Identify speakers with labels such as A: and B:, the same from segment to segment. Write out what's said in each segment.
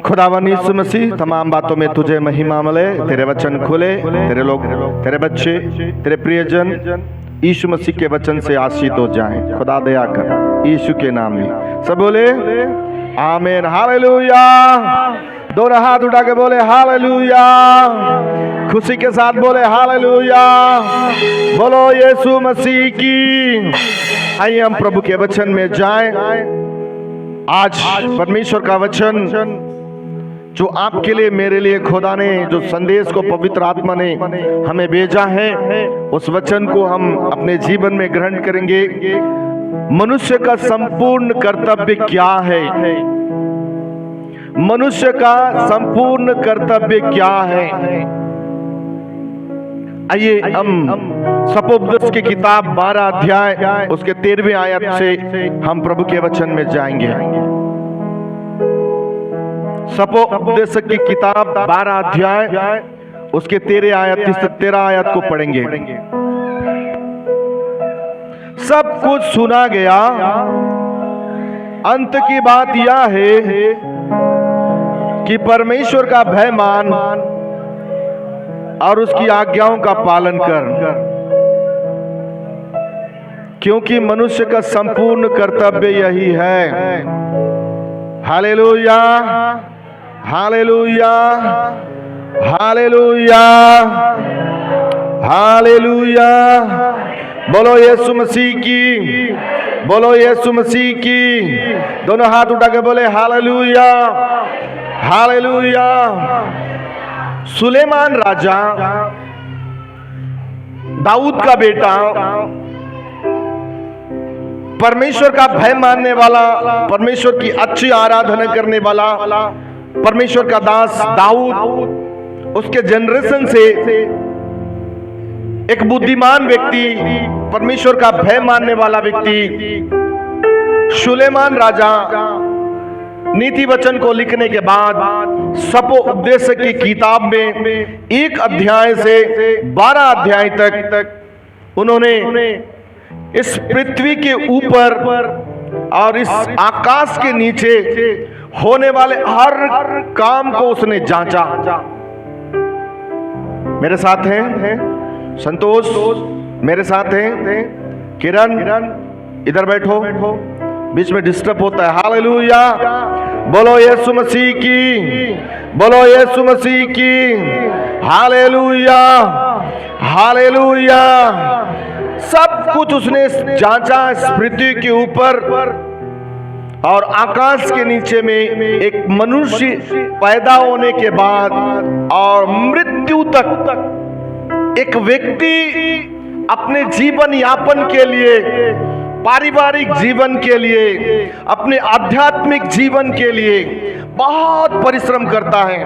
A: खुदावन यीशु मसीह, तमाम बातों में तुझे महिमा मिले। तेरे वचन खुले, तेरे लोग, तेरे बच्चे, तेरे प्रियजन यीशु मसीह के वचन से आशीष हो जाएं। खुदा दया कर यीशु के नाम में सब बोले आमीन। हालेलुया। दोनों हाथ उठा के बोले हालेलुया। खुशी के साथ बोले हालेलुया। बोलो यीशु मसीह की। आइए हम प्रभु के वचन में जाएं। आज परमेश्वर का वचन जो आपके लिए, मेरे लिए खुदा ने जो संदेश को पवित्र आत्मा ने हमें भेजा है, उस वचन को हम अपने जीवन में ग्रहण करेंगे। मनुष्य का संपूर्ण कर्तव्य क्या है? मनुष्य का संपूर्ण कर्तव्य क्या है? आइए हम सपोपदेश की किताब 12 अध्याय उसके 13वें आयत से हम प्रभु के वचन में जाएंगे। सपोपदेश की किताब 12 अध्याय उसके 13 आयत को पढ़ेंगे। सब कुछ सुना गया, अंत की बात यह है कि परमेश्वर का भय मान और उसकी आज्ञाओं का पालन कर, क्योंकि मनुष्य का संपूर्ण कर्तव्य यही है। Hallelujah, hallelujah, hallelujah, hallelujah. बोलो यीशु मसीह की, बोलो यीशु मसीह की। दोनों हाथ उठा के बोले हालेलुया, हालेलुया। सुलेमान राजा, दाऊद का बेटा, परमेश्वर का भय मानने वाला, परमेश्वर की अच्छी आराधना करने वाला, परमेश्वर का दास दाऊद, उसके जनरेशन से एक बुद्धिमान व्यक्ति, परमेश्वर का भय मानने वाला व्यक्ति सुलेमान राजा नीति वचन को लिखने के बाद सपोपदेश की किताब में 1 अध्याय से 12 अध्याय तक उन्होंने इस पृथ्वी के ऊपर और इस आकाश के नीचे होने वाले हर काम को उसने जांचा। मेरे साथ हैं संतोष, मेरे साथ हैं किरण, इधर बैठो, बीच में डिस्टर्ब होता है। हालेलुया। बोलो यीशु मसीह की, बोलो यीशु मसीह की। Hallelujah, hallelujah. सब कुछ उसने जांचा इस पृथ्वी के ऊपर और आकाश के नीचे में एक मनुष्य पैदा होने के बाद और मृत्यु तक एक व्यक्ति अपने जीवन यापन के लिए, पारिवारिक जीवन के लिए, अपने आध्यात्मिक जीवन के लिए बहुत परिश्रम करता है।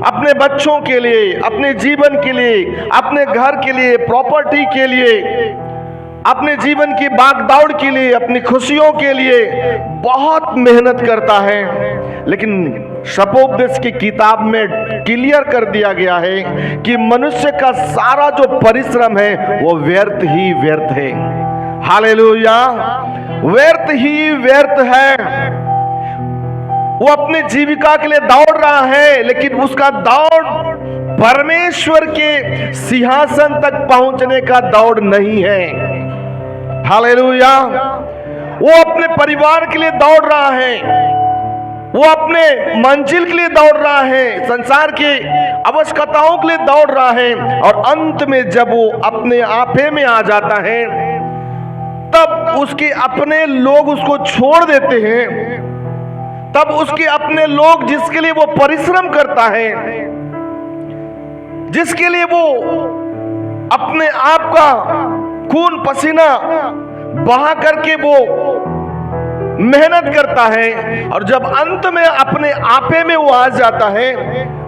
A: अपने बच्चों के लिए, अपने जीवन के लिए, अपने घर के लिए, प्रॉपर्टी के लिए, अपने जीवन की भागदौड़ के लिए, अपनी खुशियों के लिए बहुत मेहनत करता है। लेकिन सपोपदेश की किताब में क्लियर कर दिया गया है कि मनुष्य का सारा जो परिश्रम है वो व्यर्थ ही व्यर्थ है। हालेलुया। व्यर्थ ही व्यर्थ है। वो अपने जीविका के लिए दौड़ रहा है, लेकिन उसका दौड़ परमेश्वर के सिंहासन तक पहुंचने का दौड़ नहीं है। हालेलुया। वो अपने परिवार के लिए दौड़ रहा है, वो अपने मंजिल के लिए दौड़ रहा है, संसार के आवश्यकताओं के लिए दौड़ रहा है, और अंत में जब वो अपने आपे में आ जाता है तब उसके अपने लोग उसको छोड़ देते हैं। तब उसके अपने लोग जिसके लिए वो परिश्रम करता है, जिसके लिए वो अपने आप का खून पसीना बहा करके वो मेहनत करता है, और जब अंत में अपने आपे में वो आ जाता है,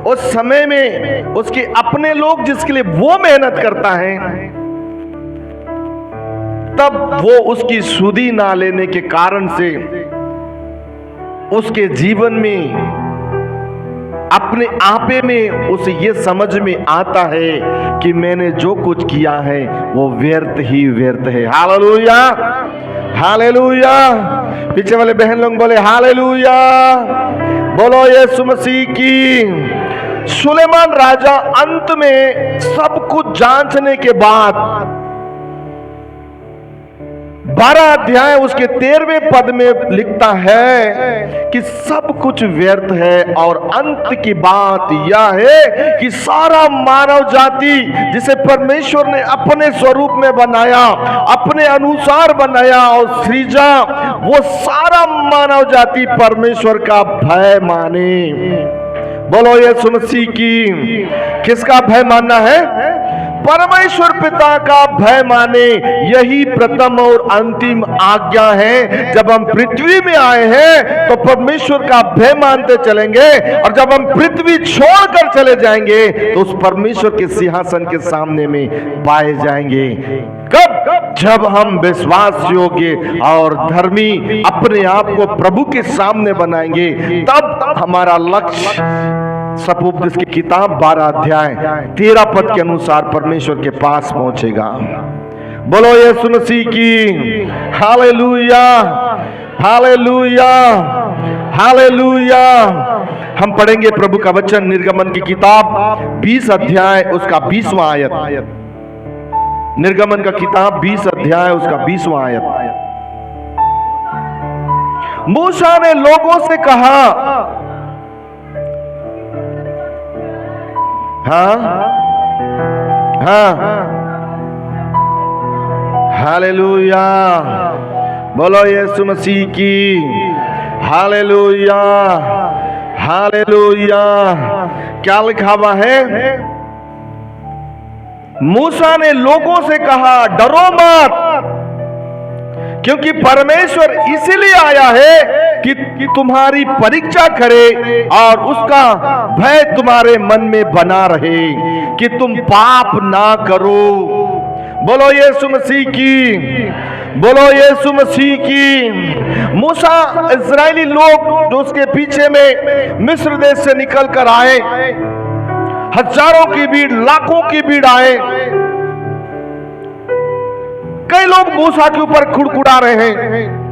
A: उस समय में उसके अपने लोग जिसके लिए वो मेहनत करता है, तब वो उसकी सुधि ना लेने के कारण से उसके जीवन में, अपने आपे में उसे ये समझ में आता है कि मैंने जो कुछ किया है वो व्यर्थ ही व्यर्थ है। Hallelujah, hallelujah. पीछे वाले बहन लोग बोले हालेलुया। बोलो यीशु मसीह की। सुलेमान राजा अंत में सब कुछ जांचने के बाद 12 अध्याय उसके 13वें पद में लिखता है कि सब कुछ व्यर्थ है और अंत की बात यह है कि सारा मानव जाति जिसे परमेश्वर ने अपने स्वरूप में बनाया, अपने अनुसार बनाया और सृजा, वो सारा मानव जाति परमेश्वर का भय माने। बोलो यीशु मसीह की। किसका भय मानना है? परमेश्वर पिता का भय माने। यही प्रथम और अंतिम आज्ञा है। जब हम पृथ्वी में आए हैं तो परमेश्वर का भय मानते चलेंगे, और जब हम पृथ्वी छोड़कर चले जाएंगे तो उस परमेश्वर के सिंहासन के सामने में पाए जाएंगे। कब? जब हम विश्वास योग्य और धर्मी अपने आप को प्रभु के सामने बनाएंगे, तब हमारा लक्ष्य सपोपदेश की किताब 12 अध्याय 13 पद के अनुसार परमेश्वर के पास पहुंचेगा। बोलो यीशु मसीह की। Hallelujah, hallelujah, hallelujah. हम पढ़ेंगे प्रभु का वचन निर्गमन की किताब 20 अध्याय उसका 20वां आयत। निर्गमन का किताब 20 अध्याय उसका 20वां आयत। मूसा ने लोगों से कहा, हाँ हाँ, हालेलुया। बोलो यीशु मसीह की। Hallelujah, hallelujah. क्या लिखा हुआ है? मूसा ने लोगों से कहा, डरो मत, क्योंकि परमेश्वर इसीलिए आया है कि तुम्हारी परीक्षा करे और उसका भय तुम्हारे मन में बना रहे कि तुम पाप ना करो। बोलो यीशु मसीह की। बोलो यीशु मसीह की। मूसा इस्राएली लोग जो उसके पीछे में मिस्र देश से निकल कर आए, हजारों की भीड़, लाखों की भीड़ आए। कई लोग मूसा के ऊपर खुड़खुड़ा रहे हैं,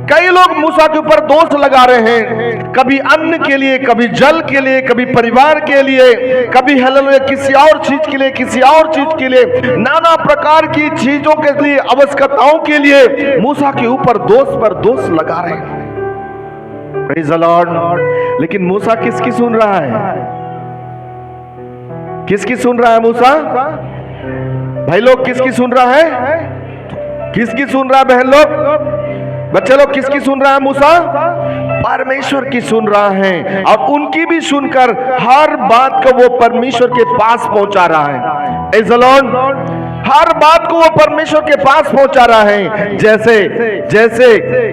A: कई लोग मूसा के ऊपर दोष लगा रहे हैं, कभी अन्न के लिए, कभी जल के लिए, कभी परिवार के लिए, कभी हालेलुया किसी और चीज के लिए, किसी और चीज के लिए, नाना प्रकार की चीजों के लिए, आवश्यकताओं के लिए मूसा के ऊपर दोष पर दोष लगा रहे हैं। Praise the Lord. लेकिन मूसा किसकी सुन रहा है? किसकी सुन रहा है मूसा? भाई लोग किसकी सुन रहा है? किसकी सुन रहा है बहन लोग? बच्चे लोग किसकी सुन रहा है मूसा? परमेश्वर की सुन रहा है, और उनकी भी सुनकर हर बात को वो परमेश्वर के पास पहुंचा रहा है। Praise the Lord. हर बात को वो परमेश्वर के पास पहुंचा रहा है। जैसे जैसे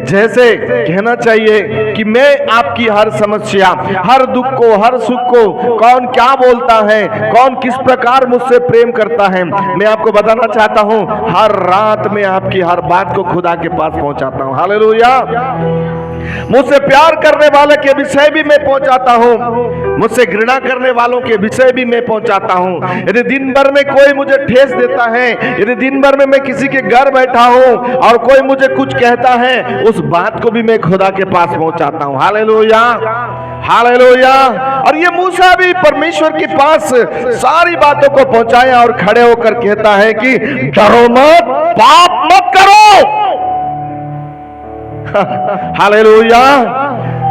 A: जैसे कहना चाहिए कि मैं आपकी हर समस्या, हर दुख को, हर सुख को, कौन क्या बोलता है, कौन किस प्रकार मुझसे प्रेम करता है, मैं आपको बताना चाहता हूं। हर रात में आपकी हर बात को खुदा के पास पहुंचाता हूं। हालेलुया। मुझसे प्यार करने वाले के विषय भी मैं पहुंचाता हूं, मुझसे घृणा करने वालों के विषय भी मैं पहुंचाता हूं। यदि दिन भर में कोई मुझे ठेस देता है, यदि दिन भर में मैं किसी के घर बैठा हूं और कोई मुझे कुछ कहता है, उस बात को भी मैं खुदा के पास पहुंचाता हूं। Hallelujah, hallelujah. और ये मूसा भी परमेश्वर के पास सारी बातों को पहुंचाया और खड़े होकर कहता है कि डरो मत, पाप मत करो। हालेलुया।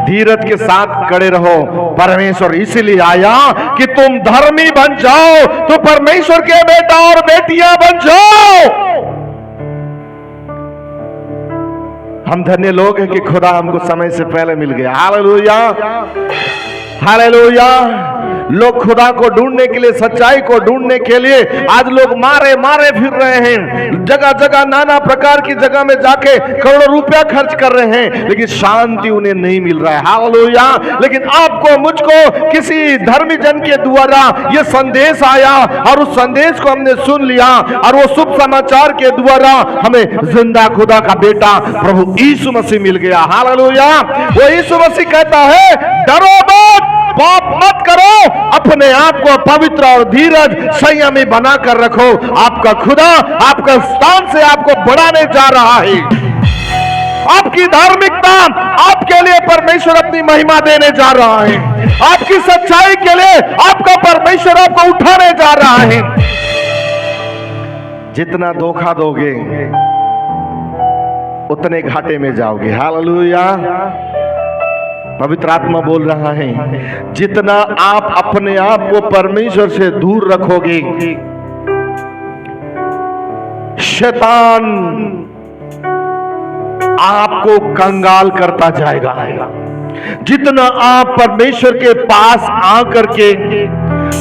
A: धीरज के साथ खड़े रहो। परमेश्वर इसीलिए आया कि तुम धर्मी बन जाओ, तो परमेश्वर के बेटा और बेटियां बन जाओ। हम धन्य लोग हैं कि खुदा हमको समय से पहले मिल गया। Hallelujah, hallelujah. लोग खुदा को ढूंढने के लिए, सच्चाई को ढूंढने के लिए आज लोग मारे मारे फिर रहे हैं, जगह जगह नाना प्रकार की जगह में जाके करोड़ों रुपया खर्च कर रहे हैं, लेकिन शांति उन्हें नहीं मिल रहा है। हालेलुया। लेकिन आपको, मुझको किसी धर्मी जन के द्वारा यह संदेश आया और उस संदेश को हमने सुन लिया, और वो शुभ समाचार के द्वारा हमें जिंदा खुदा का बेटा प्रभु यीशु मसीह मिल गया। हालेलुया। वो यीशु मसीह कहता है डरो मत, पाप मत करो, अपने आप को पवित्र और धीरज संयमी बनाकर रखो। आपका खुदा आपका स्थान से आपको बढ़ाने जा रहा है। आपकी धार्मिकता ज्यादा आपके लिए परमेश्वर अपनी महिमा देने जा रहा है। आपकी सच्चाई के लिए आपका परमेश्वर आपको उठाने जा रहा है। जितना धोखा दोगे उतने घाटे में जाओगे। हालेलुया। पवित्र आत्मा बोल रहा है, जितना आप अपने आप को परमेश्वर से दूर रखोगे, शैतान आपको कंगाल करता जाएगा। जितना आप परमेश्वर के पास आकर के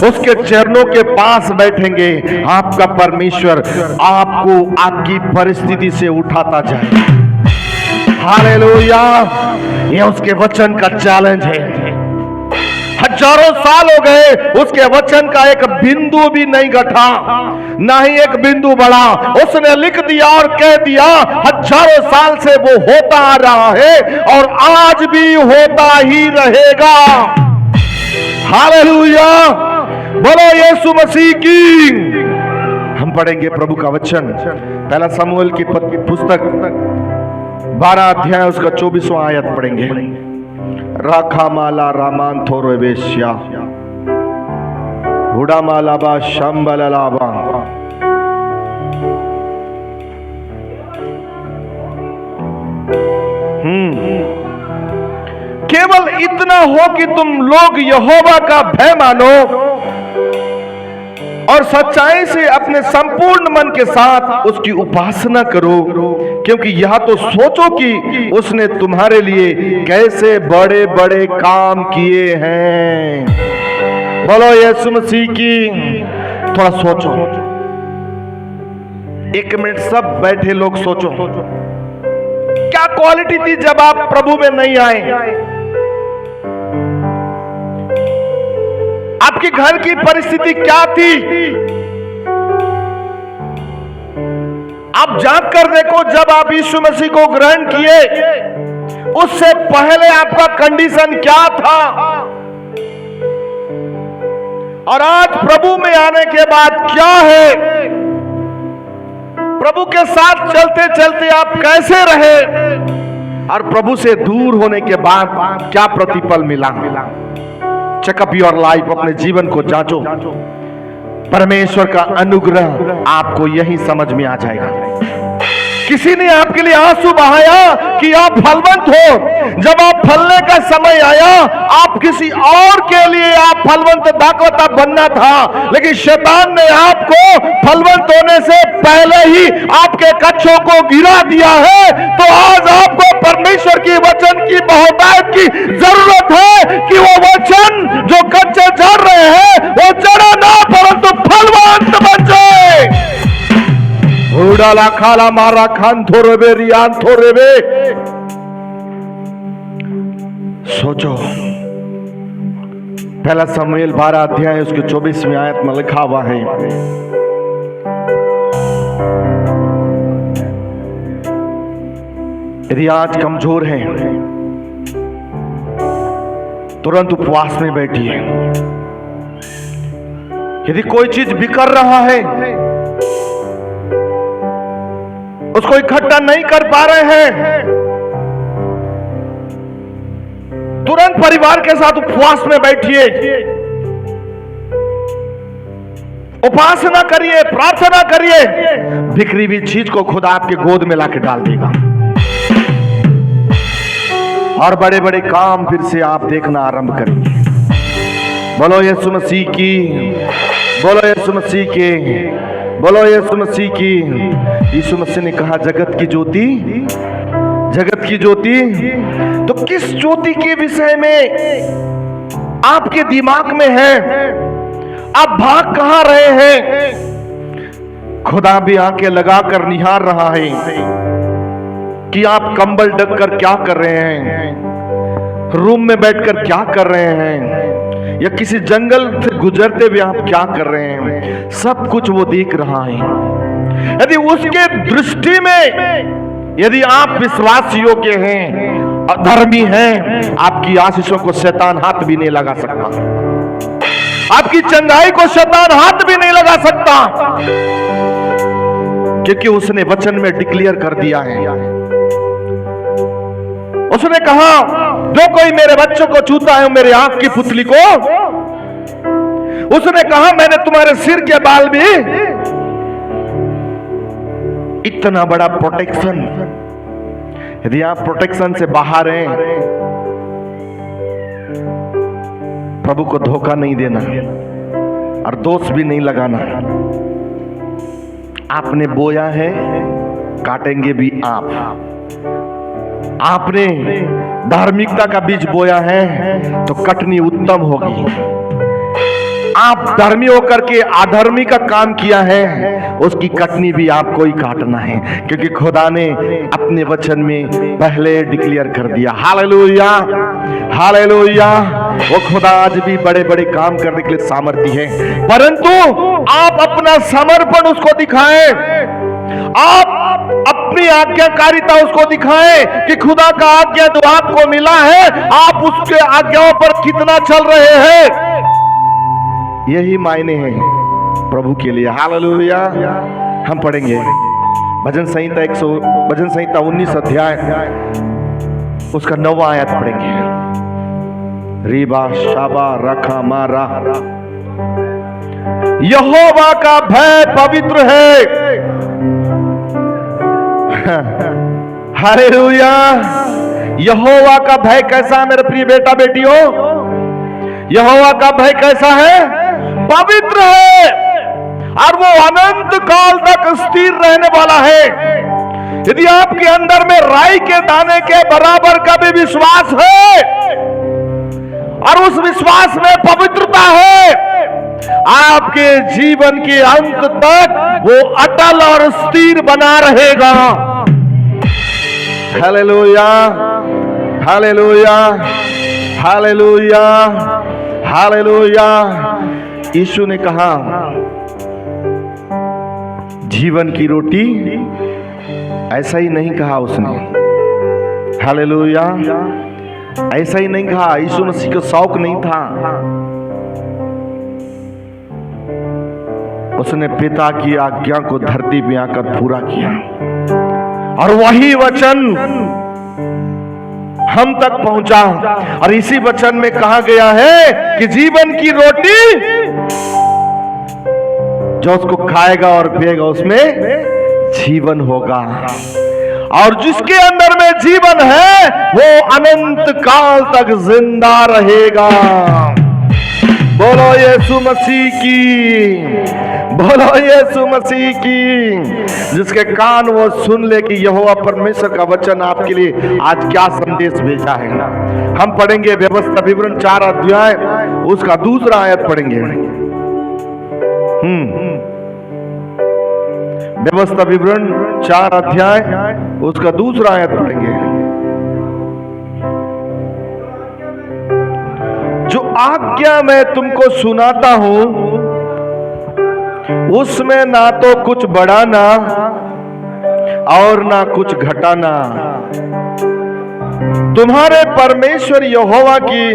A: उसके चरणों के पास बैठेंगे, आपका परमेश्वर आपको आपकी परिस्थिति से उठाता जाएगा। हालेलुया। यह उसके वचन का चैलेंज है। हजारों साल हो गए, उसके वचन का एक बिंदु भी नहीं घटा, ना ही एक बिंदु बढ़ा। उसने लिख दिया और कह दिया, हजारों साल से वो होता आ रहा है और आज भी होता ही रहेगा। हालेलुया। बोलो यीशु मसीह की। हम पढ़ेंगे प्रभु का वचन, पहला शमूएल की पुस्तक 12 अध्याय उसका 24वां आयत पढ़ेंगे। राखा माला रामान थोरो वेश्या हुडा माला बा शंबललाबा। केवल इतना हो कि तुम लोग यहोवा का भय मानो और सच्चाई से अपने संपूर्ण मन के साथ उसकी उपासना करो, क्योंकि यह तो सोचो कि उसने तुम्हारे लिए कैसे बड़े बड़े काम किए हैं। बोलो यीशु मसीह की। थोड़ा सोचो, 1 मिनट सब बैठे लोग सोचो, क्या क्वालिटी थी जब आप प्रभु में नहीं आए? आपके घर की परिस्थिति क्या थी? आप जांच कर देखो, जब आप यीशु मसीह को ग्रहण किए उससे पहले आपका कंडीशन क्या था, और आज प्रभु में आने के बाद क्या है? प्रभु के साथ चलते चलते आप कैसे रहे, और प्रभु से दूर होने के बाद क्या प्रतिफल मिला? चेकअप योर लाइफ, अपने जीवन को जांचो। परमेश्वर का अनुग्रह आपको यही समझ में आ जाएगा। किसी ने आपके लिए आंसू बहाया कि आप फलवंत हो। जब आप फलने का समय आया, आप किसी और के लिए आप फलवंत दाखवता बनना था, लेकिन शैतान ने आपको फलवंत होने से पहले ही आपके कच्छों को गिरा दिया है। तो आज आपको परमेश्वर की वचन की बहुतायत की जरूरत है कि वो वचन जो कच्चे झड़ रहे हैं वो जड़ा ना परंतु फलवंत बन जाए। उड़ाला खाला मारा खान थोरेबे रियान थोरेबे। सोचो, पहला शमूएल 12 अध्याय उसके 24वें आयत में लिखा हुआ है, यदि आज कमजोर हैं तुरंत उपवास में बैठिए। यदि कोई चीज बिखर रहा है, उसको इकट्ठा नहीं कर पा रहे हैं, तुरंत परिवार के साथ उपवास में बैठिए। उपासना करिए, प्रार्थना करिए। बिखरी हुई चीज को खुदा आपके गोद में लाके डाल देगा और बड़े बड़े काम फिर से आप देखना आरंभ करेंगे। बोलो यीशु मसीह की। बोलो यीशु मसीह की। बोलो यीशु मसीह की। यीशु मसीह ने कहा, जगत की ज्योति, जगत की ज्योति। तो किस ज्योति के विषय में आपके दिमाग में है? आप भाग कहां रहे हैं? खुदा भी आंखें लगाकर निहार रहा है कि आप कंबल ढक कर क्या कर रहे हैं, रूम में बैठकर क्या कर रहे हैं, या किसी जंगल से गुजरते हुए आप क्या कर रहे हैं। सब कुछ वो देख रहा है। यदि उसके दृष्टि में, यदि आप विश्वास योग्य हैं, अधर्मी हैं, आपकी आशीषों को शैतान हाथ भी नहीं लगा सकता। आपकी चंगाई को शैतान हाथ भी नहीं लगा सकता, क्योंकि उसने वचन में डिक्लेयर कर दिया है। उसने कहा जो कोई मेरे बच्चों को छूता है मेरे आंख की पुतली को, उसने कहा मैंने तुम्हारे सिर के बाल भी। इतना बड़ा प्रोटेक्शन, यदि आप प्रोटेक्शन से बाहर हैं, प्रभु को धोखा नहीं देना और दोष भी नहीं लगाना। आपने बोया है, काटेंगे भी आप। आपने धार्मिकता का बीज बोया है तो कटनी उत्तम होगी। आप धर्मी होकर के अधर्मी का काम किया है, उसकी कटनी भी आपको ही काटना है, क्योंकि खुदा ने अपने वचन में पहले डिक्लेयर कर दिया। Hallelujah, hallelujah. वो खुदा आज भी बड़े बड़े काम करने के लिए सामर्थ्य है, परंतु आप अपना समर्पण उसको दिखाएं, आप अपनी आज्ञाकारिता उसको दिखाएं कि खुदा का आज्ञा जो आपको मिला है, आप उसके आज्ञाओं पर कितना चल रहे हैं। यही मायने हैं प्रभु के लिए। हालेलुया। हम पढ़ेंगे भजन संहिता 19 अध्याय उसका 9वां आयत पढ़ेंगे। रीबा शाबा रखा मारा। यहोवा का भय पवित्र है। हालेलुया। यहोवा का भय कैसा है मेरे प्रिय बेटा बेटियों? यहोवा का भय कैसा है? पवित्र है, और वो अनंत काल तक स्थिर रहने वाला है। यदि आपके अंदर में राई के दाने के बराबर का भी विश्वास है और उस विश्वास में पवित्रता है, आपके जीवन के अंत तक वो अटल और स्थिर बना रहेगा। Hallelujah, hallelujah, hallelujah, hallelujah. Yeshu ने कहा जीवन की रोटी, ऐसा ही नहीं कहा उसने। हालेलुया, ऐसा ही नहीं कहा। यीशु मसीह को शौक नहीं था, उसने पिता की आज्ञा को धरती पे आकर पूरा किया, और वही वचन हम तक पहुंचा। और इसी वचन में कहा गया है कि जीवन की रोटी जो उसको खाएगा और पिएगा उसमें जीवन होगा, और जिसके अंदर में जीवन है वो अनंत काल तक जिंदा रहेगा। बोलो यीशु मसीह की, बोलो यीशु मसीह की। जिसके कान वो सुन ले कि यहोवा परमेश्वर का वचन आपके लिए आज क्या संदेश भेजा है। हम पढ़ेंगे व्यवस्था विवरण 4 अध्याय उसका 2 आयत पढ़ेंगे। व्यवस्था विवरण 4 अध्याय उसका 2 आयत पढ़ेंगे। जो आज्ञा मैं तुमको सुनाता हूं उसमें ना तो कुछ बढ़ाना और ना कुछ घटाना। तुम्हारे परमेश्वर यहोवा की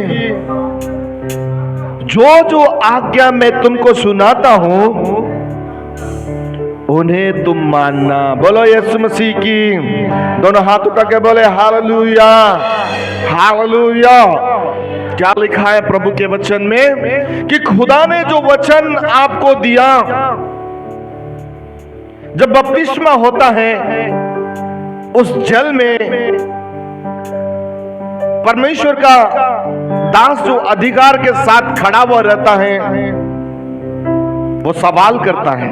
A: जो जो आज्ञा मैं तुमको सुनाता हूं उन्हें तुम मानना। बोलो यीशु मसीह की। दोनों हाथ उठा के बोले हालेलुया, हालेलुया। क्या लिखा है प्रभु के वचन में कि खुदा ने जो वचन आपको दिया, जब बपतिस्मा होता है उस जल में परमेश्वर का दास जो अधिकार के साथ खड़ा हुआ रहता है वो सवाल करता है,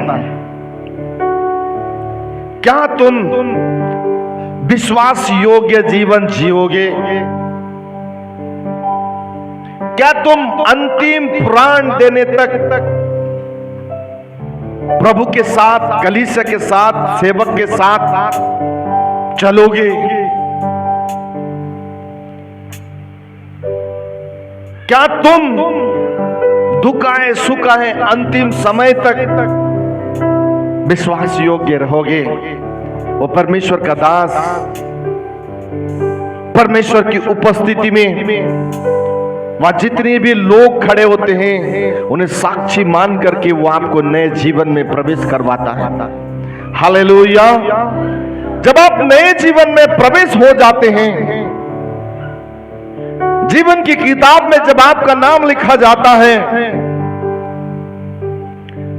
A: क्या तुम विश्वास योग्य जीवन जियोगे? क्या तुम अंतिम प्राण देने तक प्रभु के साथ, कलीसिया के साथ, सेवक के साथ चलोगे? क्या तुम दुखाए सुखाए अंतिम समय तक विश्वास योग्य रहोगे? वो परमेश्वर का दास परमेश्वर की उपस्थिति में वहां जितने भी लोग खड़े होते हैं उन्हें साक्षी मान करके वो आपको नए जीवन में प्रवेश करवाता है। हालेलुया। जब आप नए जीवन में प्रवेश हो जाते हैं जीवन की किताब में जब आपका नाम लिखा जाता है,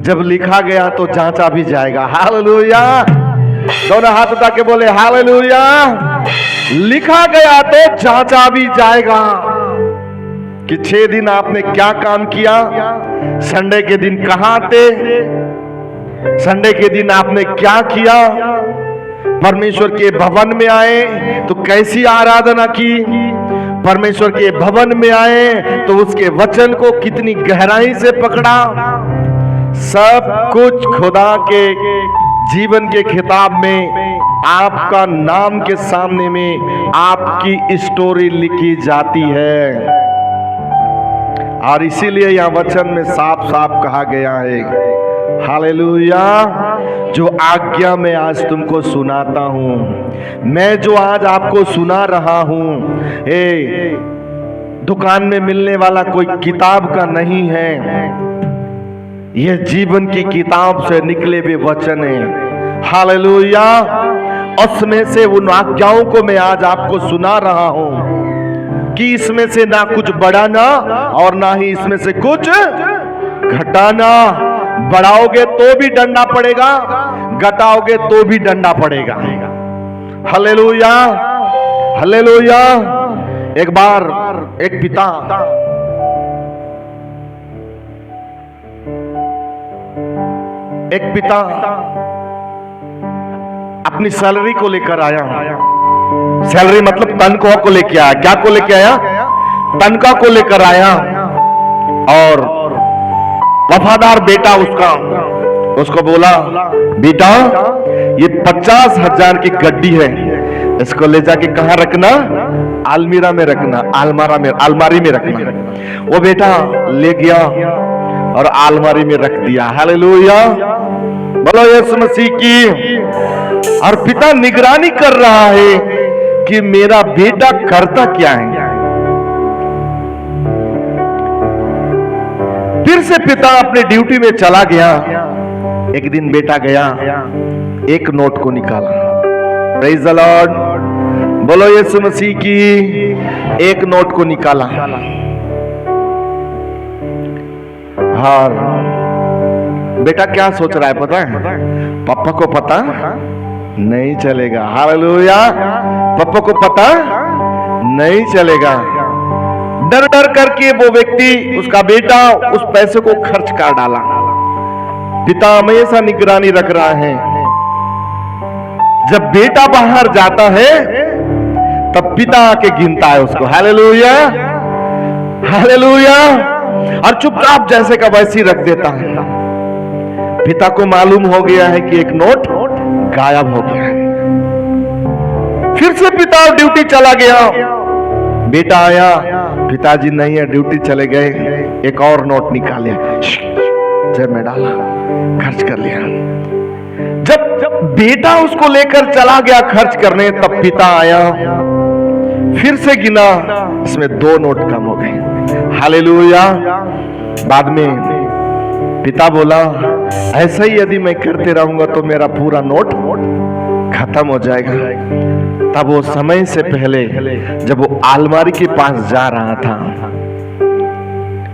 A: जब लिखा गया तो जांचा भी जाएगा। हालेलुया। दोनों हाथ उठा के बोले हालेलुया। लिखा गया तो जांचा भी जाएगा कि 6 दिन आपने क्या काम किया, संडे के दिन कहां थे, संडे के दिन आपने क्या किया, परमेश्वर के भवन में आए तो कैसी आराधना की, परमेश्वर के भवन में आए तो उसके वचन को कितनी गहराई से पकड़ा। सब कुछ खुदा के जीवन के किताब में आपका नाम के सामने में आपकी स्टोरी लिखी जाती है। और इसीलिए यह वचन में साफ साफ कहा गया है, हालेलुया, जो आज्ञा मैं आज तुमको सुनाता हूं, मैं जो आज आपको सुना रहा हूं, दुकान में मिलने वाला कोई किताब का नहीं है, यह जीवन की किताब से निकले हुए वचन है। हालेलुया। उसमें से उन आज्ञाओं को मैं आज आपको सुना रहा हूं कि इसमें से ना कुछ बढ़ाना और ना ही इसमें से कुछ घटाना। बढ़ाओगे तो भी डंडा पड़ेगा, घटाओगे तो भी डंडा पड़ेगा। Hallelujah, hallelujah. एक बार एक पिता अपनी सैलरी को लेकर आया। सैलरी मतलब तनख्वाह को लेकर आया। क्या को लेकर आया? तनख्वाह को लेकर आया। और वफादार बेटा उसको बोला, बेटा ये 50,000 की गड्डी है, इसको ले जाके कहां रखना? अलमीरा में रखना, अलमारी में रखना। वो बेटा ले गया और अलमारी में रख दिया। हालेलुया, बोलो यीशु मसीह की। और पिता निगरानी कर रहा है कि मेरा बेटा करता क्या है। फिर से पिता अपने ड्यूटी में चला गया। एक दिन बेटा गया, एक नोट को निकाला। प्रेज द लॉर्ड, बोलो यीशु मसीह की। एक नोट को निकाला और बेटा क्या सोच रहा है पता है? पापा को पता नहीं चलेगा। हालेलुया, पापा को पता नहीं चलेगा। डर डर करके वो व्यक्ति, उसका बेटा उस पैसे को खर्च कर डाला। पिता हमेशा निगरानी रख रहा है। जब बेटा बाहर जाता है तब पिता आके गिनता है उसको। Hallelujah, hallelujah. और चुपचाप जैसे का वैसे ही रख देता है। पिता को मालूम हो गया है कि एक नोट गायब हो गया है। फिर से पिता ड्यूटी चला गया। बेटा आया, पिताजी नहीं है, ड्यूटी चले गए। एक और नोट निकाले, जेब में डाला, खर्च कर लिया। जब बेटा उसको लेकर चला गया खर्च करने, तब पिता आया, फिर से गिना, इसमें 2 नोट कम हो गए। हालेलुया। बाद में पिता बोला, ऐसा ही यदि मैं करते रहूंगा तो मेरा पूरा नोट खत्म हो जाएगा। तब वो समय से पहले जब वो अलमारी के पास जा रहा था,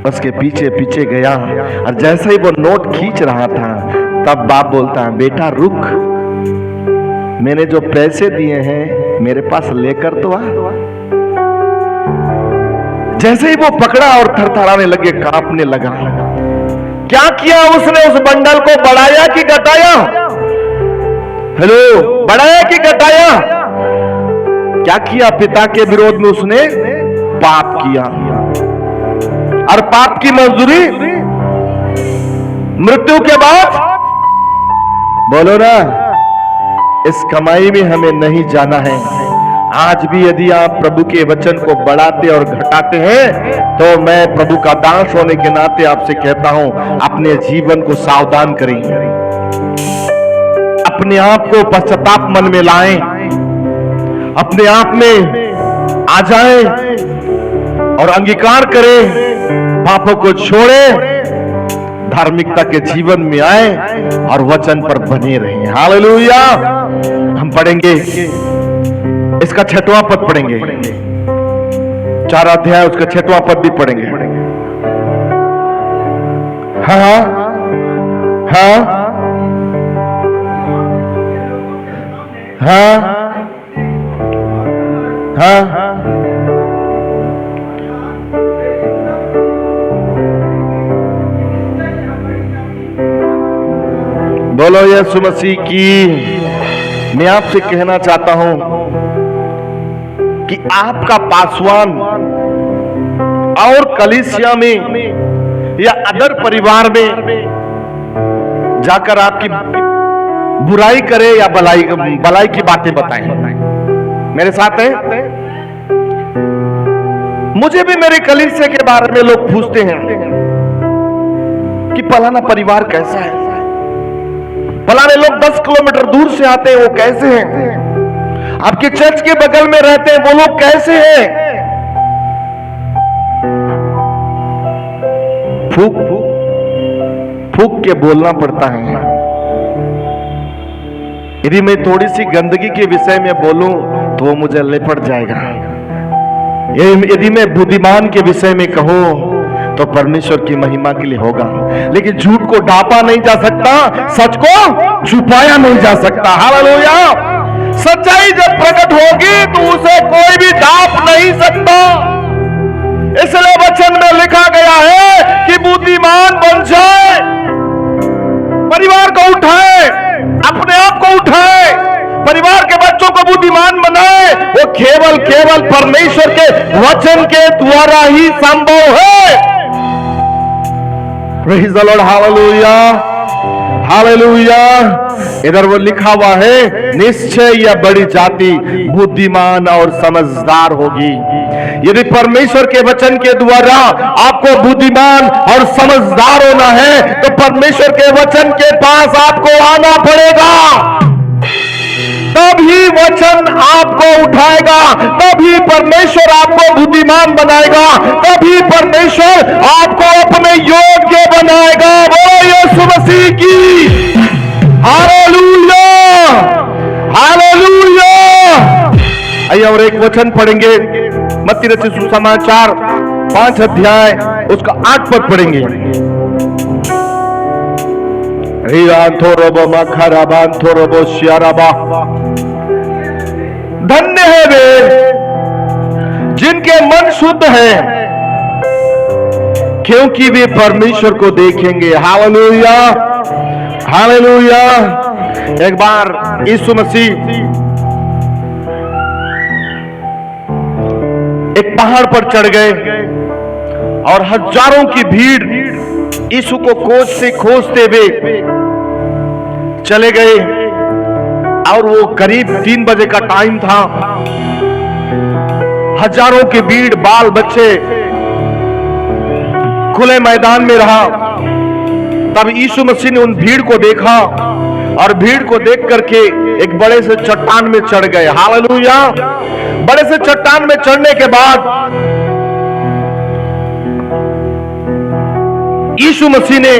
A: उसके पीछे पीछे गया और जैसे ही वो नोट खींच रहा था, तब बाप बोलता है, बेटा रुक, मैंने जो पैसे दिए हैं मेरे पास लेकर तो आ। जैसे ही वो पकड़ा और थरथराने लगे, कांपने लगा। क्या किया उसने? उस बंडल को बढ़ाया कि घटाया? हेलो, बढ़ाया कि घटाया? क्या किया? पिता के विरोध में उसने पाप किया। और पाप की मजदूरी मृत्यु के बाद। बोलो ना, इस कमाई में हमें नहीं जाना है। आज भी यदि आप प्रभु के वचन को बढ़ाते और घटाते हैं, तो मैं प्रभु का दास होने के नाते आपसे कहता हूं, अपने जीवन को सावधान करें, अपने आप को पश्चाताप मन में लाएं, अपने आप में आ जाएं और अंगीकार करें, पापों को छोड़ें, धार्मिकता के जीवन में आए और वचन पर बने रहें। हालेलुया। हम पढ़ेंगे इसका 6वां पद पढ़ेंगे। 4 अध्याय उसका 6वां पद भी पढ़ेंगे। हाँ हाँ हाँ हाँ हाँ बोलो यीशु मसीह की। मैं आपसे कहना चाहता हूं कि आपका पासवान और कलीसिया में या अदर परिवार में जाकर आपकी बुराई करे या भलाई की बातें बताएं। मेरे साथ है। मुझे भी मेरे कलीसिया के बारे में लोग पूछते हैं कि फलाना परिवार कैसा है, फलाने लोग 10 किलोमीटर दूर से आते हैं, वो कैसे हैं, आपके चर्च के बगल में रहते हैं, वो लोग कैसे हैं। फूक फूक के बोलना पड़ता है। यदि मैं थोड़ी सी गंदगी के विषय में बोलूं तो वो मुझे लिपट जाएगा। यदि मैं बुद्धिमान के विषय में कहूं तो परमेश्वर की महिमा के लिए होगा। लेकिन झूठ को ढांपा नहीं जा सकता, सच को छुपाया नहीं जा सकता। हालेलुया। सच्चाई जब प्रकट होगी तो उसे कोई भी ढांप नहीं सकता। इसलिए वचन में लिखा गया है कि बुद्धिमान बन जाए, परिवार को उठाए, अपने आप को उठाए, परिवार के बच्चों को बुद्धिमान बनाए। वो केवल परमेश्वर के वचन के द्वारा ही संभव है। Praise the Lord. Hallelujah hallelujah. इधर वो लिखा हुआ है, निश्चय यह बड़ी जाति बुद्धिमान और समझदार होगी। यदि परमेश्वर के वचन के द्वारा आपको बुद्धिमान और समझदार होना है तो परमेश्वर के वचन के पास आपको आना पड़ेगा। तभी वचन आपको उठाएगा, तभी परमेश्वर आपको बुद्धिमान बनाएगा, तभी परमेश्वर आपको अपने योग्य बनाएगा। वो यीशु मसीह की। Hallelujah hallelujah. आइए और एक वचन पढ़ेंगे, मत्ती रचित सुसमाचार 5 अध्याय उसका 8 पद पढ़ेंगे। धन्य है वे जिनके मन शुद्ध है, क्योंकि वे परमेश्वर को देखेंगे। Hallelujah hallelujah. एक बार यीशु मसीह एक पहाड़ पर चढ़ गए और हजारों की भीड़ यीशु को खोजते हुए चले गए। और वो करीब 3 बजे का टाइम था। हजारों की भीड़, बाल बच्चे खुले मैदान में रहा। तब यीशु मसीह ने उन भीड़ को देखा और भीड़ को देख करके एक बड़े से चट्टान में चढ़ गए। हालेलुया। बड़े से चट्टान में चढ़ने के बाद यीशु मसीह ने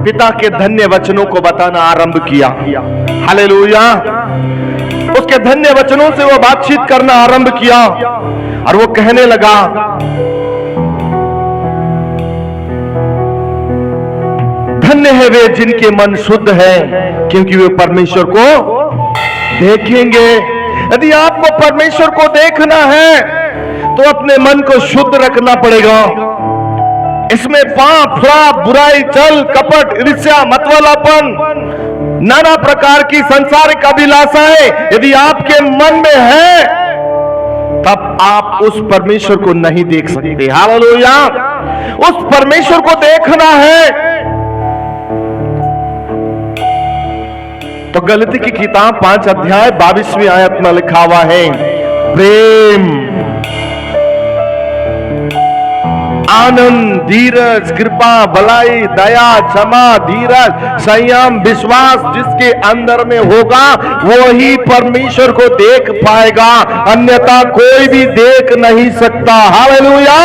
A: पिता के धन्य वचनों को बताना आरंभ किया। हालेलुया। उसके धन्य वचनों से वो बातचीत करना आरंभ किया और वो कहने लगा, धन्य है वे जिनके मन शुद्ध है, क्योंकि वे परमेश्वर को देखेंगे। यदि आपको परमेश्वर को देखना है तो अपने मन को शुद्ध रखना पड़ेगा। इसमें पाप, श्राप, बुराई, छल, कपट, ईर्ष्या, मतवालापन, नाना प्रकार की सांसारिक अभिलाषाएं यदि आपके मन में है तब आप उस परमेश्वर को नहीं देख सकते। हालेलुया। उस परमेश्वर को देखना है तो गलती की किताब 5 अध्याय 22वीं आयत में लिखा हुआ है, प्रेम, आनंद, धीरज, कृपा, भलाई, दया, क्षमा, धीरज, संयम, विश्वास जिसके अंदर में होगा वो ही परमेश्वर को देख पाएगा, अन्यथा कोई भी देख नहीं सकता। हालेलुया।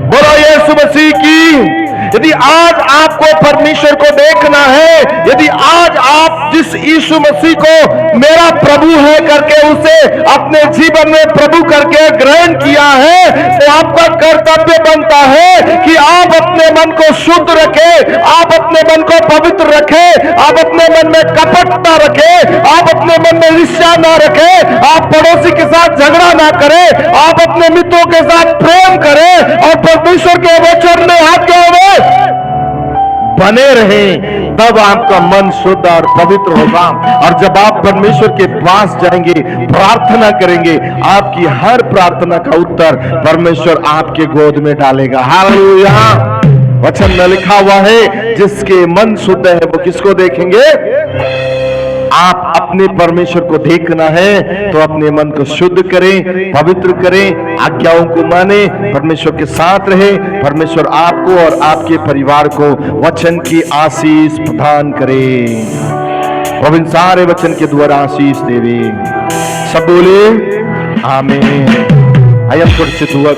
A: बोलो यीशु मसीह की। यदि यदि आज आपको परमेश्वर को देखना है, यदि आज आप जिस यीशु मसीह को मेरा प्रभु है करके उसे अपने जीवन में प्रभु करके ग्रहण किया है, तो आपका कर्तव्य बनता है कि आप अपने मन को शुद्ध रखें, आप अपने मन को पवित्र रखें, आप अपने मन में कपट ना रखें, आप अपने मन में ईर्ष्या ना रखें, आप पड़ोसी के साथ झगड़ा ना करें, आप अपने मित्रों के साथ प्रेम करें और परमेश्वर के वचन में आज्ञा में बने रहें। तब आपका मन शुद्ध और पवित्र होगा। और जब आप परमेश्वर के पास जाएंगे, प्रार्थना करेंगे, आपकी हर प्रार्थना का उत्तर परमेश्वर आपके गोद में डालेगा। हालेलुया। वचन में लिखा हुआ है, जिसके मन शुद्ध है वो किसको देखेंगे? आप अपने परमेश्वर को देखना है तो अपने मन को शुद्ध करें, पवित्र करें, आज्ञाओं को माने, परमेश्वर के साथ रहे। परमेश्वर आपको और आपके परिवार को वचन की आशीष प्रदान करे। और इन सारे वचन के द्वारा आशीष देवे। सब बोले आमीन। आइए थोड़ी सी दुआ